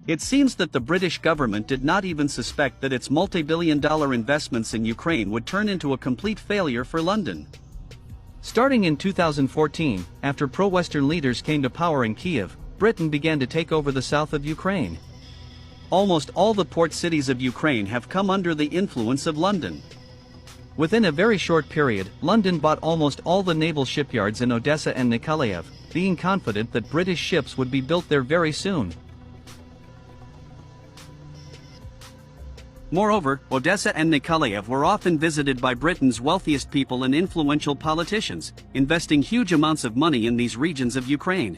It seems that the British government did not even suspect that its multi-billion-dollar investments in Ukraine would turn into a complete failure for London. Starting in 2014, after pro-Western leaders came to power in Kiev, Britain began to take over the south of Ukraine. Almost all the port cities of Ukraine have come under the influence of London. Within a very short period, London bought almost all the naval shipyards in Odessa and Nikolaev, being confident that British ships would be built there very soon. Moreover, Odessa and Nikolaev were often visited by Britain's wealthiest people and influential politicians, investing huge amounts of money in these regions of Ukraine.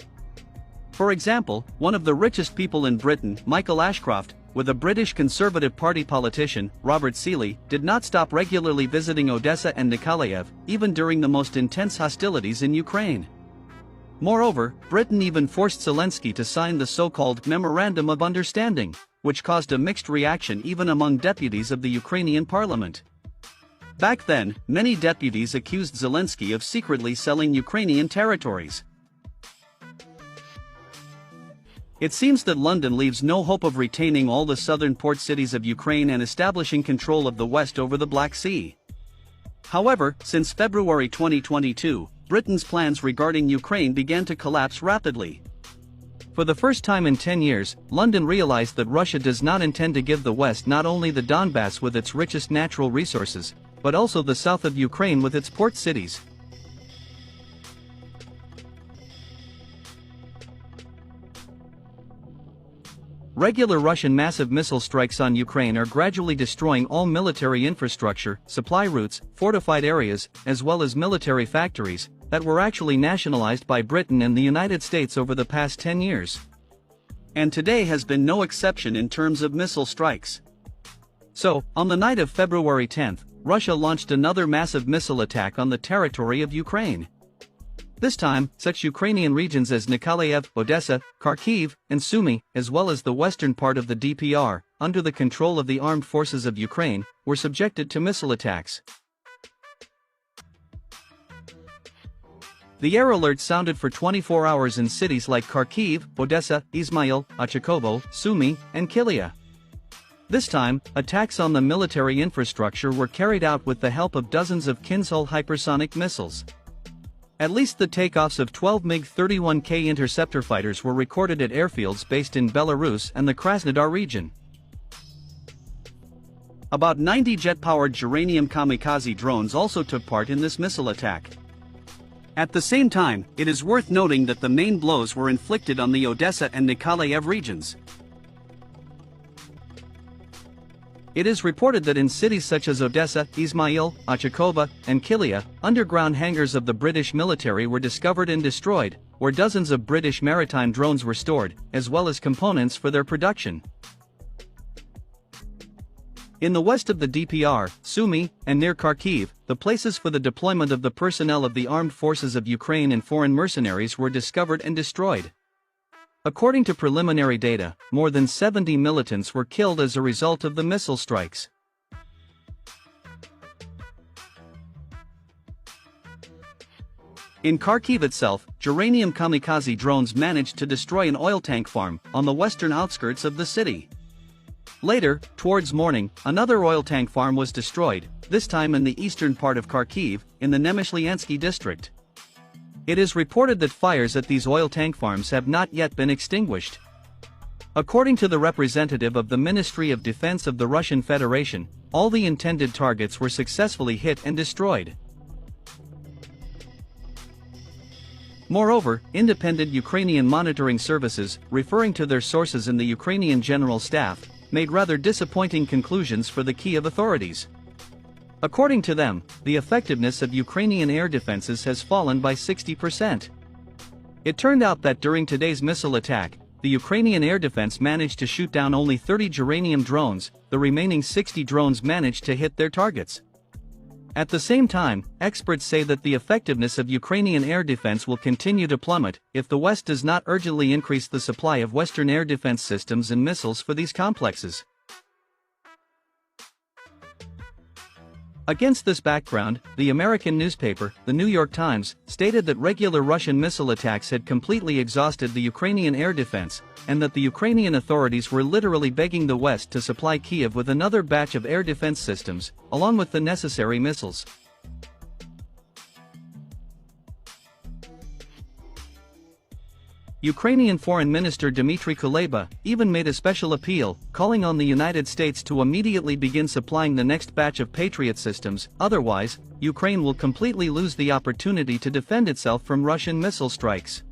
For example, one of the richest people in Britain, Michael Ashcroft, with a British Conservative Party politician, Robert Seeley, did not stop regularly visiting Odessa and Nikolaev, even during the most intense hostilities in Ukraine. Moreover, Britain even forced Zelensky to sign the so-called Memorandum of Understanding, which caused a mixed reaction even among deputies of the Ukrainian parliament. Back then, many deputies accused Zelensky of secretly selling Ukrainian territories. It seems that London leaves no hope of retaining all the southern port cities of Ukraine and establishing control of the west over the Black Sea. However, since February 2022, Britain's plans regarding Ukraine began to collapse rapidly. For the first time in 10 years, London realized that Russia does not intend to give the West not only the Donbass with its richest natural resources, but also the south of Ukraine with its port cities. Regular Russian massive missile strikes on Ukraine are gradually destroying all military infrastructure, supply routes, fortified areas, as well as military factories that were actually nationalized by Britain and the United States over the past 10 years. And today has been no exception in terms of missile strikes. So, on the night of February 10th, Russia launched another massive missile attack on the territory of Ukraine. This time, such Ukrainian regions as Nikolaev, Odessa, Kharkiv, and Sumy, as well as the western part of the DPR, under the control of the armed forces of Ukraine, were subjected to missile attacks. The air alert sounded for 24 hours in cities like Kharkiv, Odessa, Izmail, Ochakovo, Sumy, and Kilia. This time, attacks on the military infrastructure were carried out with the help of dozens of Kinzhal hypersonic missiles. At least the takeoffs of 12 MiG-31K interceptor fighters were recorded at airfields based in Belarus and the Krasnodar region. About 90 jet-powered Geranium kamikaze drones also took part in this missile attack. At the same time, it is worth noting that the main blows were inflicted on the Odessa and Nikolaev regions. It is reported that in cities such as Odessa, Izmail, Ochakova, and Kilia, underground hangars of the British military were discovered and destroyed, where dozens of British maritime drones were stored, as well as components for their production. In the west of the DPR, Sumy, and near Kharkiv, the places for the deployment of the personnel of the armed forces of Ukraine and foreign mercenaries were discovered and destroyed. According to preliminary data, more than 70 militants were killed as a result of the missile strikes. In Kharkiv itself, Geranium kamikaze drones managed to destroy an oil tank farm on the western outskirts of the city. Later, towards morning, another oil tank farm was destroyed, this time in the eastern part of Kharkiv, in the Nemyshlyansky district. It is reported that fires at these oil tank farms have not yet been extinguished. According to the representative of the Ministry of Defense of the Russian Federation, all the intended targets were successfully hit and destroyed. Moreover, independent Ukrainian monitoring services, referring to their sources in the Ukrainian General Staff, made rather disappointing conclusions for the Kiev authorities. According to them, the effectiveness of Ukrainian air defenses has fallen by 60%. It turned out that during today's missile attack, the Ukrainian air defense managed to shoot down only 30 Geranium drones, the remaining 60 drones managed to hit their targets. At the same time, experts say that the effectiveness of Ukrainian air defense will continue to plummet if the West does not urgently increase the supply of Western air defense systems and missiles for these complexes. Against this background, the American newspaper, the New York Times, stated that regular Russian missile attacks had completely exhausted the Ukrainian air defense, and that the Ukrainian authorities were literally begging the West to supply Kiev with another batch of air defense systems, along with the necessary missiles. Ukrainian Foreign Minister Dmitry Kuleba even made a special appeal, calling on the United States to immediately begin supplying the next batch of Patriot systems, otherwise, Ukraine will completely lose the opportunity to defend itself from Russian missile strikes.